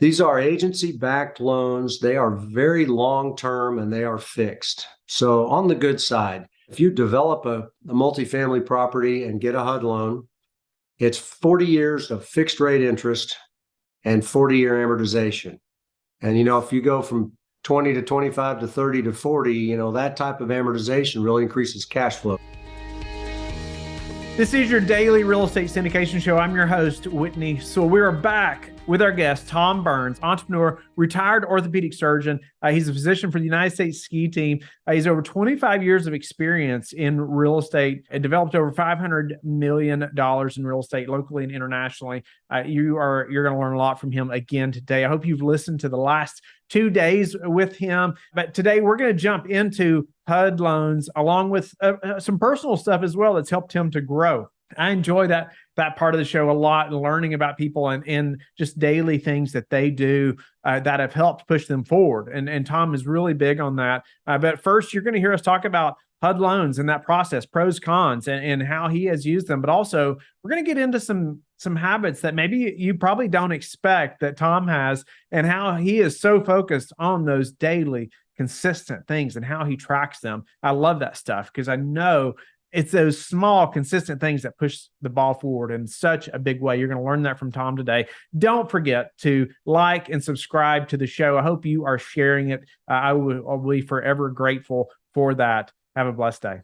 These are agency-backed loans. They are very long-term and they are fixed. So on the good side, if you develop a multifamily property and get a HUD loan, it's 40 years of fixed rate interest and 40-year amortization. And, if you go from 20 to 25 to 30 to 40, that type of amortization really increases cash flow. This is your daily real estate syndication show. I'm your host, Whitney. So we are back with our guest, Tom Burns, entrepreneur, retired orthopedic surgeon. He's a physician for the United States ski team. He's over 25 years of experience in real estate and developed over $500 million in real estate locally and internationally. You're going to learn a lot from him again today. I hope you've listened to the last 2 days with him. But today we're going to jump into HUD loans along with some personal stuff as well that's helped him to grow. I enjoy that part of the show a lot, and learning about people and just daily things that they do that have helped push them forward. And Tom is really big on that. But first, you're going to hear us talk about HUD loans and that process, pros, cons, and how he has used them. But also, we're going to get into some habits that maybe you probably don't expect that Tom has, and how he is so focused on those daily, consistent things and how he tracks them. I love that stuff because I know it's those small, consistent things that push the ball forward in such a big way. You're going to learn that from Tom today. Don't forget to like and subscribe to the show. I hope you are sharing it. I'll be forever grateful for that. Have a blessed day.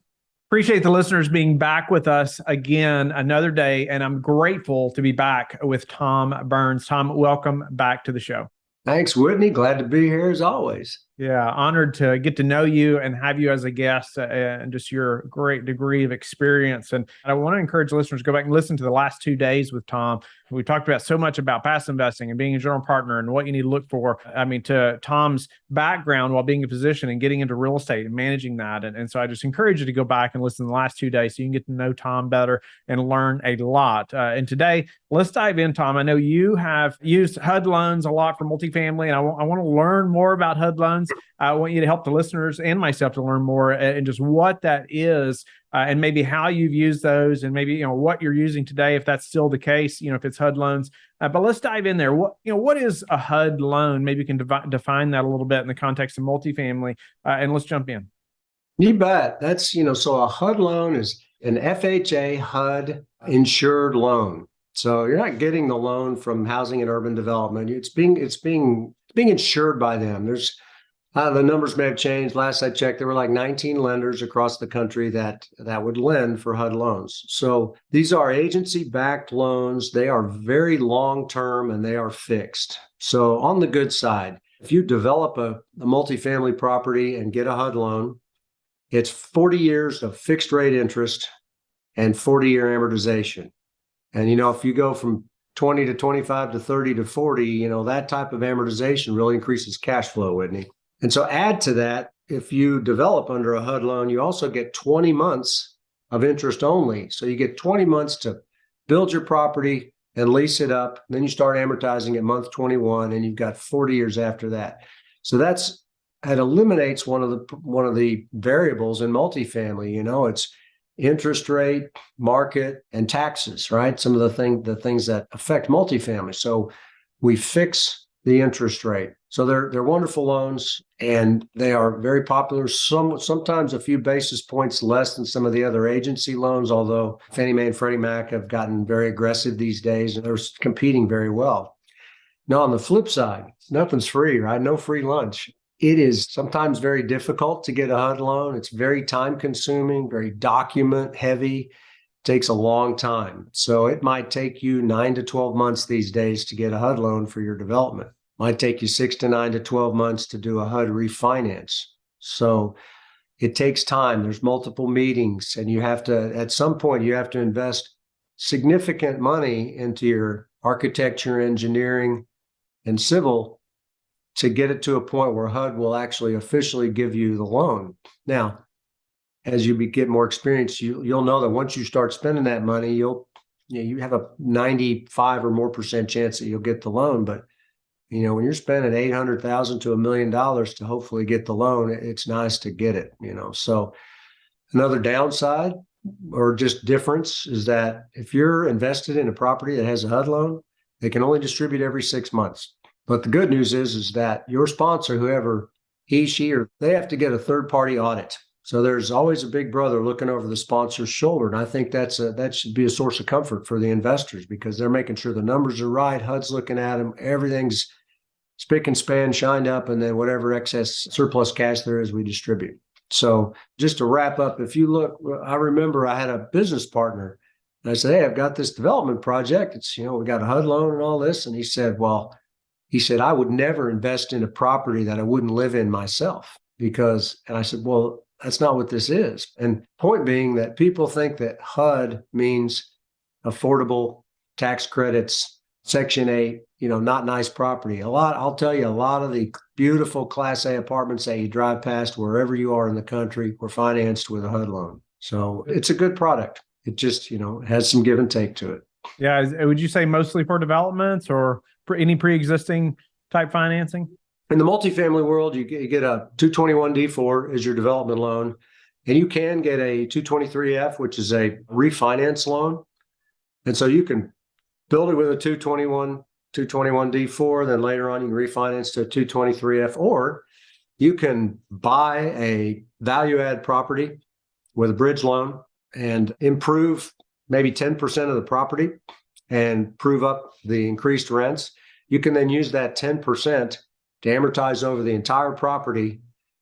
Appreciate the listeners being back with us again another day, and I'm grateful to be back with Tom Burns. Tom, welcome back to the show. Thanks, Whitney. Glad to be here as always. Yeah, honored to get to know you and have you as a guest and just your great degree of experience. And I want to encourage listeners to go back and listen to the last 2 days with Tom. We talked about so much about passive investing and being a general partner and what you need to look for. I mean, to Tom's background while being a physician and getting into real estate and managing that. And so I just encourage you to go back and listen to the last 2 days so you can get to know Tom better and learn a lot. And today, let's dive in, Tom. I know you have used HUD loans a lot for multifamily, and I want to learn more about HUD loans. I want you to help the listeners and myself to learn more and just what that is and maybe how you've used those and maybe, what you're using today, if that's still the case, if it's HUD loans. But let's dive in there. What is a HUD loan? Maybe you can define that a little bit in the context of multifamily, and let's jump in. You bet. That's, so a HUD loan is an FHA HUD insured loan. So you're not getting the loan from Housing and Urban Development. It's being insured by them. There's the numbers may have changed. Last I checked, there were like 19 lenders across the country that would lend for HUD loans. So these are agency-backed loans. They are very long-term and they are fixed. So on the good side, if you develop a multifamily property and get a HUD loan, it's 40 years of fixed rate interest and 40-year amortization. And, if you go from 20 to 25 to 30 to 40, that type of amortization really increases cash flow, Whitney. And so add to that, if you develop under a HUD loan, you also get 20 months of interest only. So you get 20 months to build your property and lease it up. Then you start amortizing at month 21, and you've got 40 years after that. So that eliminates one of the variables in multifamily. It's interest rate, market, and taxes, right? Some of the things that affect multifamily. So we fix the interest rate. So they're wonderful loans, and they are very popular. Sometimes a few basis points less than some of the other agency loans, although Fannie Mae and Freddie Mac have gotten very aggressive these days, and they're competing very well. Now, on the flip side, nothing's free, right? No free lunch. It is sometimes very difficult to get a HUD loan. It's very time consuming, very document heavy, takes a long time. So it might take you 9 to 12 months these days to get a HUD loan for your development. Might take you 6 to 9 to 12 months to do a HUD refinance. So it takes time. There's multiple meetings, and at some point, you have to invest significant money into your architecture, engineering, and civil to get it to a point where HUD will actually officially give you the loan. Now, as you get more experience, you'll know that once you start spending that money, you have a 95% or more chance that you'll get the loan. But when you're spending $800,000 to $1 million to hopefully get the loan, it's nice to get it. So another downside or just difference is that if you're invested in a property that has a HUD loan, they can only distribute every 6 months. But the good news is that your sponsor, whoever he, she, or they have to get a third-party audit. So there's always a big brother looking over the sponsor's shoulder. And I think that should be a source of comfort for the investors because they're making sure the numbers are right. HUD's looking at them. Everything's spick and span, shined up, and then whatever excess surplus cash there is, we distribute. So just to wrap up, if you look, I remember I had a business partner and I said, hey, I've got this development project. It's, we got a HUD loan and all this. And he said, I would never invest in a property that I wouldn't live in myself and I said, well, that's not what this is. And point being that people think that HUD means affordable tax credits, Section 8, not nice property. I'll tell you, a lot of the beautiful Class A apartments that you drive past wherever you are in the country were financed with a HUD loan. So it's a good product. It just, has some give and take to it. Yeah. Would you say mostly for developments or any pre-existing type financing? In the multifamily world, you get a 221D4 as your development loan, and you can get a 223F, which is a refinance loan. And so you can build it with a 221D4, then later on you can refinance to a 223F, or you can buy a value add property with a bridge loan and improve maybe 10% of the property and prove up the increased rents. You can then use that 10% to amortize over the entire property,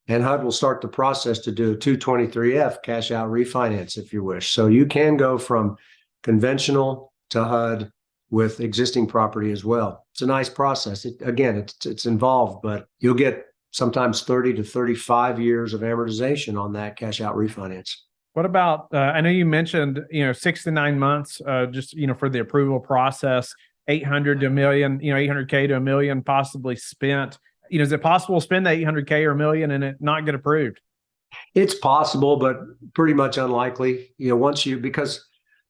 and HUD will start the process to do a 223F cash out refinance if you wish. So you can go from conventional to HUD with existing property as well. It's a nice process. It's involved, but you'll get sometimes 30 to 35 years of amortization on that cash out refinance. What about, I know you mentioned, 6 to 9 months, just, for the approval process, 800 to a million, 800K to a million possibly spent. Is it possible to spend the 800K or a million and it not get approved? It's possible, but pretty much unlikely. Because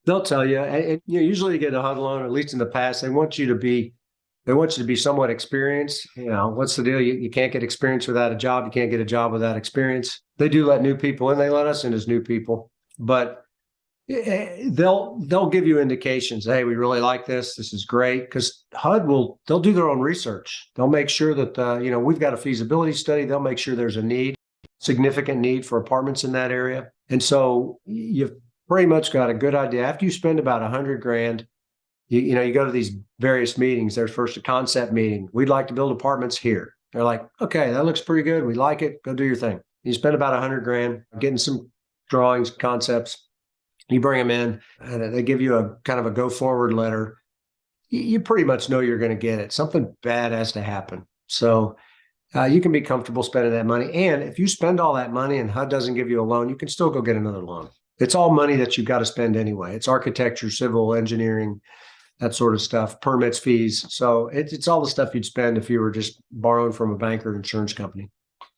they'll tell you, and usually you get a HUD loan, at least in the past, they want you to be somewhat experienced. What's the deal? You can't get experience without a job. You can't get a job without experience. They do let new people in. They let us in as new people, but they'll give you indications. Hey, we really like this. This is great. Because they'll do their own research. They'll make sure that, we've got a feasibility study. They'll make sure there's a significant need for apartments in that area. And so you've pretty much got a good idea. After you spend about $100,000, you go to these various meetings. There's first a concept meeting. We'd like to build apartments here. They're like, okay, that looks pretty good. We like it. Go do your thing. You spend about $100,000 getting some drawings, concepts. You bring them in and they give you a kind of a go forward letter. You pretty much know you're going to get it. Something bad has to happen. So you can be comfortable spending that money. And if you spend all that money and HUD doesn't give you a loan, you can still go get another loan. It's all money that you've got to spend anyway. It's architecture, civil engineering, that sort of stuff, permits, fees. So it's all the stuff you'd spend if you were just borrowing from a bank or insurance company.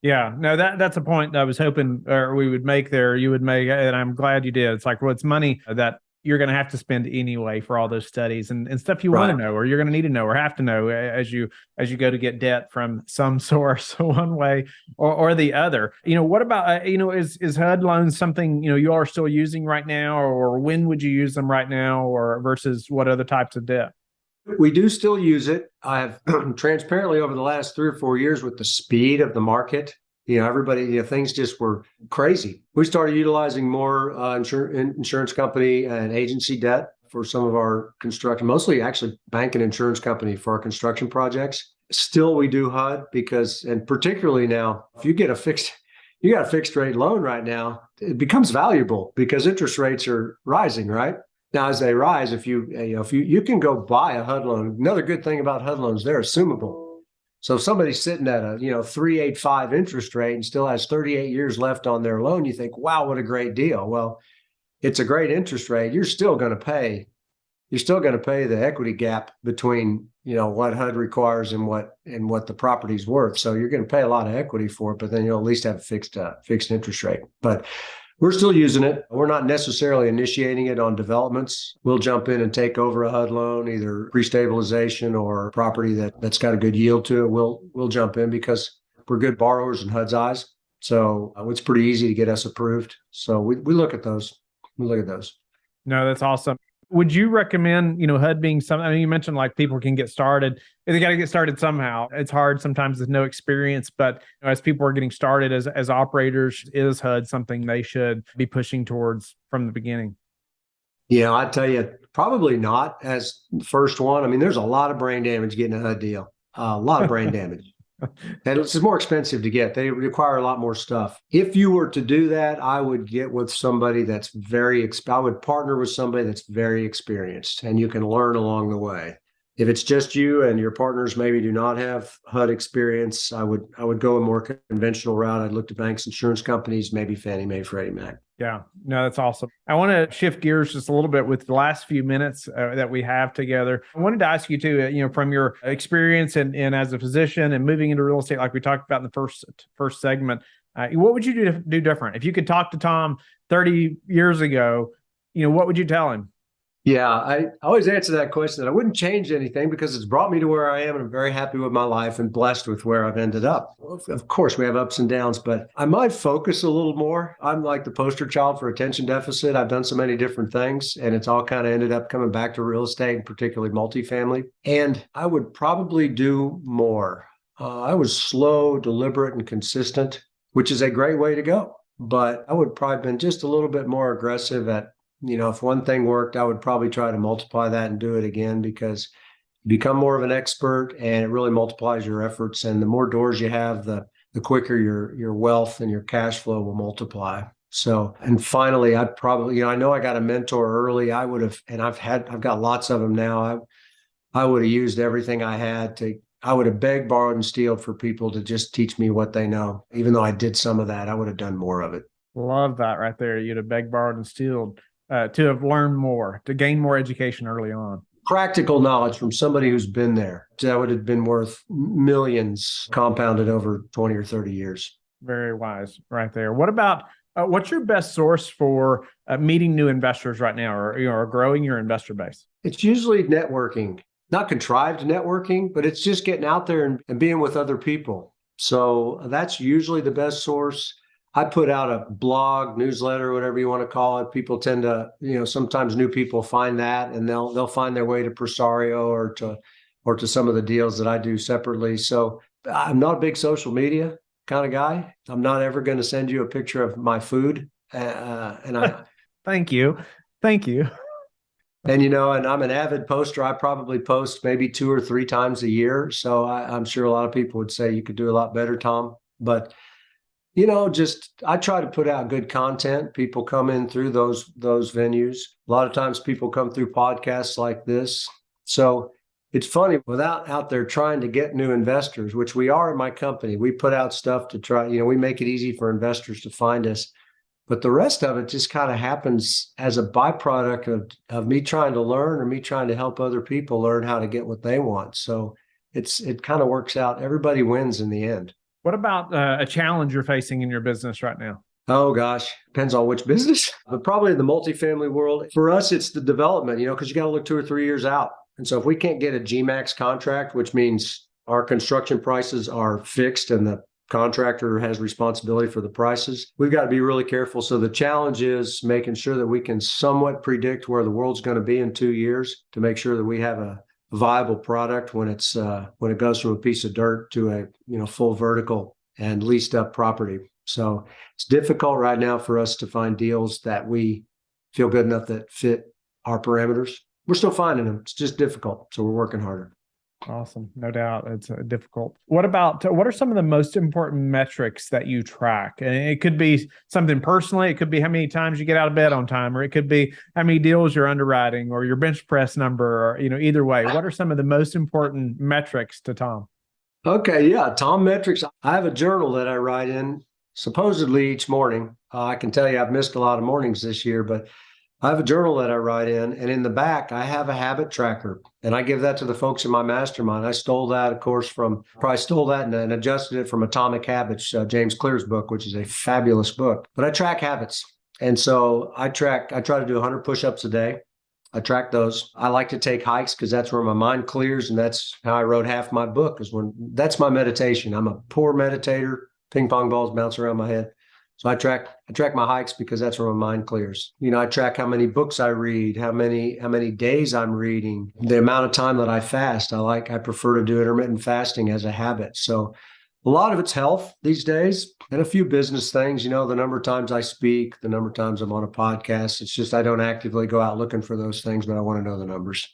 Yeah, no, that's a point that I was hoping we would make there. You would make, and I'm glad you did. It's like, well, it's money that you're going to have to spend anyway for all those studies and stuff you want to know, or you're going to need to know, or have to know as you go to get debt from some source, one way or the other. What about is HUD loans something you all are still using right now, or when would you use them right now, or versus what other types of debt? We do still use it. I have transparently over the last 3 or 4 years with the speed of the market. Everybody, things just were crazy. We started utilizing more insurance company and agency debt for some of our construction, mostly actually bank and insurance company for our construction projects. Still, we do HUD and particularly now, if you got a fixed rate loan right now, it becomes valuable because interest rates are rising, right? Now, as they rise, if you can go buy a HUD loan. Another good thing about HUD loans, they're assumable. So if somebody's sitting at a 3.85 interest rate and still has 38 years left on their loan, you think, wow, what a great deal. Well, it's a great interest rate. You're still going to pay the equity gap between what HUD requires and what the property's worth. So you're going to pay a lot of equity for it, but then you'll at least have a fixed interest rate. But we're still using it. We're not necessarily initiating it on developments. We'll jump in and take over a HUD loan, either pre-stabilization or property that's got a good yield to it. We'll jump in because we're good borrowers in HUD's eyes. So it's pretty easy to get us approved. So we look at those. No, that's awesome. Would you recommend, HUD being something? I mean, you mentioned like people can get started. They got to get started somehow. It's hard sometimes with no experience, but as people are getting started as operators, is HUD something they should be pushing towards from the beginning? Yeah, I tell you, probably not as the first one. I mean, there's a lot of brain damage getting a HUD deal, a lot of brain damage. And it's more expensive to get. They require a lot more stuff. If you were to do that, I would get with somebody that's I would partner with somebody that's very experienced and you can learn along the way. If it's just you and your partners maybe do not have HUD experience, I would go a more conventional route. I'd look to banks, insurance companies, maybe Fannie Mae, Freddie Mac. Yeah, no, that's awesome. I want to shift gears just a little bit with the last few minutes that we have together. I wanted to ask you too, from your experience and as a physician and moving into real estate, like we talked about in the first segment, what would you do different? If you could talk to Tom 30 years ago, what would you tell him? Yeah, I always answer that question. I wouldn't change anything because it's brought me to where I am and I'm very happy with my life and blessed with where I've ended up. Of course, we have ups and downs, but I might focus a little more. I'm like the poster child for attention deficit. I've done so many different things and it's all kind of ended up coming back to real estate, particularly multifamily. And I would probably do more. I was slow, deliberate, and consistent, which is a great way to go. But I would probably been just a little bit more aggressive at if one thing worked, I would probably try to multiply that and do it again because you become more of an expert and it really multiplies your efforts. And the more doors you have, the quicker your wealth and your cash flow will multiply. So, and finally, I'd probably, I know I got a mentor early. I would have, and I've got lots of them now. I would have used everything I had I would have begged, borrowed, and stealed for people to just teach me what they know. Even though I did some of that, I would have done more of it. Love that right there. You'd have begged, borrowed, and stealed. To have learned more, to gain more education early on. Practical knowledge from somebody who's been there. That would have been worth millions compounded over 20 or 30 years. Very wise right there. What about, what's your best source for meeting new investors right now or growing your investor base? It's usually networking, not contrived networking, but it's just getting out there and being with other people. So that's usually the best source. I put out a blog, newsletter, whatever you want to call it. People tend to, sometimes new people find that and they'll find their way to Presario or to some of the deals that I do separately. So I'm not a big social media kind of guy. I'm not ever going to send you a picture of my food. Thank you. And, and I'm an avid poster. I probably post maybe 2 or 3 times a year. So I'm sure a lot of people would say you could do a lot better, Tom. But I try to put out good content. People come in through those venues. A lot of times people come through podcasts like this. So it's funny, without out there trying to get new investors, which we are in my company, we put out stuff to try, we make it easy for investors to find us. But the rest of it just kind of happens as a byproduct of me trying to learn or me trying to help other people learn how to get what they want. So it kind of works out. Everybody wins in the end. What about a challenge you're facing in your business right now? Oh, gosh. Depends on which business, but probably in the multifamily world. For us, it's the development, because you got to look 2 or 3 years out. And so if we can't get a GMAX contract, which means our construction prices are fixed and the contractor has responsibility for the prices, we've got to be really careful. So the challenge is making sure that we can somewhat predict where the world's going to be in 2 years to make sure that we have a viable product when it goes from a piece of dirt to a full vertical and leased up property. So it's difficult right now for us to find deals that we feel good enough that fit our parameters. We're still finding them. It's just difficult. So we're working harder. Awesome. No doubt. It's difficult. What are some of the most important metrics that you track? And it could be something personally. It could be how many times you get out of bed on time, or it could be how many deals you're underwriting or your bench press number, or, either way. What are some of the most important metrics to Tom? Okay. Yeah. Tom metrics. I have a journal that I write in supposedly each morning. I can tell you I've missed a lot of mornings this year, but I have a journal that I write in, and in the back, I have a habit tracker, and I give that to the folks in my mastermind. I stole that, of course, and adjusted it from Atomic Habits, James Clear's book, which is a fabulous book. But I track habits. And so I try to do 100 push-ups a day. I track those. I like to take hikes because that's where my mind clears, and that's how I wrote half my book, that's my meditation. I'm a poor meditator. Ping pong balls bounce around my head. So I track my hikes because that's where my mind clears. I track how many books I read, how many days I'm reading, the amount of time that I fast. I prefer to do intermittent fasting as a habit. So a lot of it's health these days and a few business things, the number of times I speak, the number of times I'm on a podcast. It's just I don't actively go out looking for those things, but I want to know the numbers.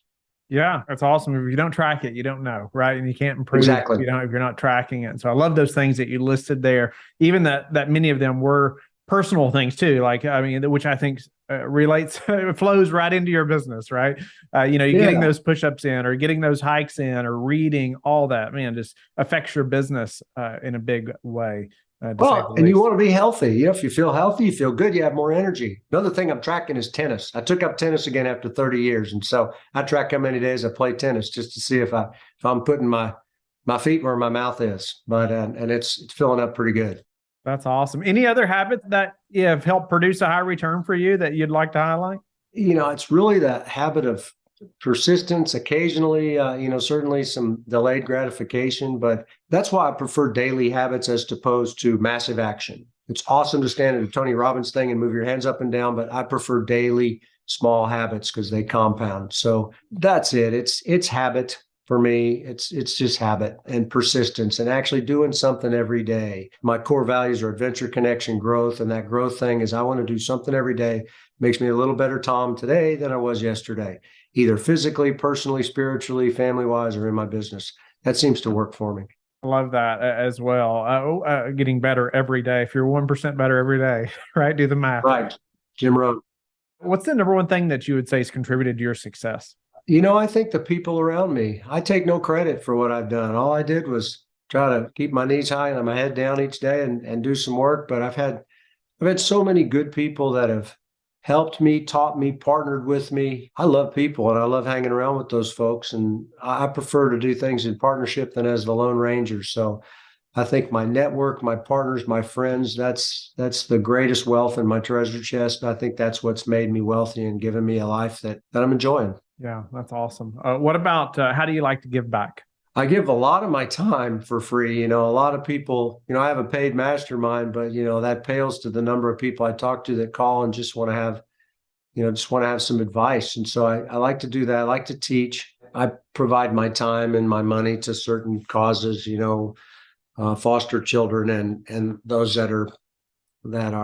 Yeah, that's awesome. If you don't track it, you don't know, right? And you can't improve Exactly. if you're not tracking it. So I love those things that you listed there, even that many of them were personal things too. Like, I mean, which I think relates, flows right into your business, right? You're getting those push-ups in or getting those hikes in or reading, all that, man, just affects your business in a big way. Well, and you want to be healthy. If you feel healthy, you feel good, you have more energy. Another thing I'm tracking is tennis. I took up tennis again after 30 years. And so I track how many days I play tennis just to see if I'm putting my feet where my mouth is. But and it's filling up pretty good. That's awesome. Any other habits that have helped produce a high return for you that you'd like to highlight? It's really that habit of persistence, occasionally, certainly some delayed gratification, but that's why I prefer daily habits as opposed to massive action. It's awesome to stand at a Tony Robbins thing and move your hands up and down, but I prefer daily small habits because they compound. So that's it. It's habit for me. It's just habit and persistence and actually doing something every day. My core values are adventure, connection, growth. And that growth thing is I want to do something every day. Makes me a little better Tom today than I was yesterday, either physically, personally, spiritually, family-wise, or in my business. That seems to work for me. I love that as well. Getting better every day. If you're 1% better every day, right? Do the math. Right. Jim Rohn. What's the number one thing that you would say has contributed to your success? I think the people around me. I take no credit for what I've done. All I did was try to keep my knees high and my head down each day and do some work. But I've had so many good people that have helped me, taught me, partnered with me. I love people and I love hanging around with those folks. And I prefer to do things in partnership than as the Lone Ranger. So I think my network, my partners, my friends, that's the greatest wealth in my treasure chest. And I think that's what's made me wealthy and given me a life that I'm enjoying. Yeah, that's awesome. What about how do you like to give back? I give a lot of my time for free. A lot of people, I have a paid mastermind, but that pales to the number of people I talk to that call and just want to have some advice. And so I like to do that. I like to teach. I provide my time and my money to certain causes, foster children and those that are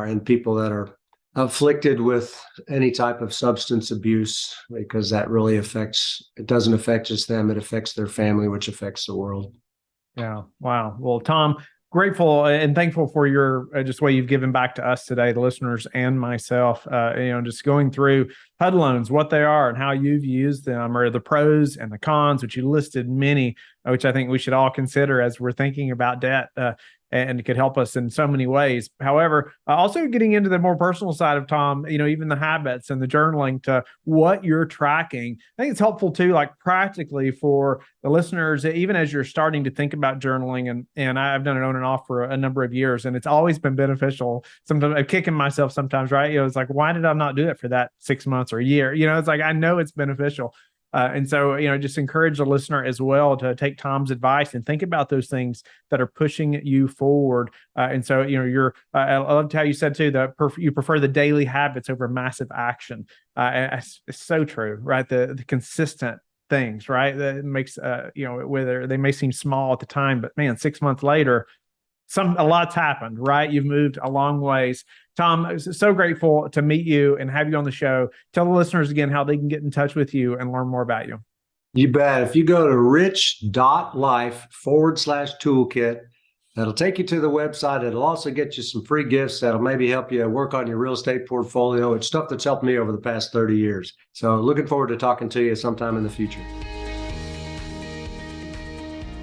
and people that are afflicted with any type of substance abuse, because that really it doesn't affect just them, it affects their family, which affects the world. Yeah. Wow. Well, Tom, grateful and thankful for your just way you've given back to us today, the listeners and myself, just going through HUD loans, what they are and how you've used them, or the pros and the cons, which you listed many, which I think we should all consider as we're thinking about debt. And it could help us in so many ways. However, also getting into the more personal side of Tom, even the habits and the journaling to what you're tracking, I think it's helpful too, like practically for the listeners, even as you're starting to think about journaling. And I've done it on and off for a number of years, and it's always been beneficial. Sometimes I'm kicking myself sometimes, right? It's like, why did I not do it for that 6 months or a year? It's like, I know it's beneficial. And so, just encourage the listener as well to take Tom's advice and think about those things that are pushing you forward. And so, I loved how you said too, that you prefer the daily habits over massive action. It's so true, right? The consistent things, right? That makes, whether they may seem small at the time, but man, 6 months later, a lot's happened, right? You've moved a long ways. Tom, so grateful to meet you and have you on the show. Tell the listeners again how they can get in touch with you and learn more about you. You bet. If you go to rich.life/toolkit, that'll take you to the website. It'll also get you some free gifts that'll maybe help you work on your real estate portfolio. It's stuff that's helped me over the past 30 years. So looking forward to talking to you sometime in the future.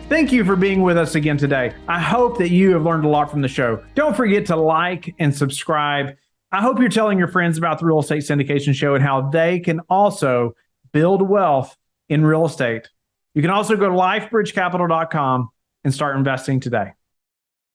Thank you for being with us again today. I hope that you have learned a lot from the show. Don't forget to like and subscribe. I hope you're telling your friends about the Real Estate Syndication Show and how they can also build wealth in real estate. You can also go to lifebridgecapital.com and start investing today.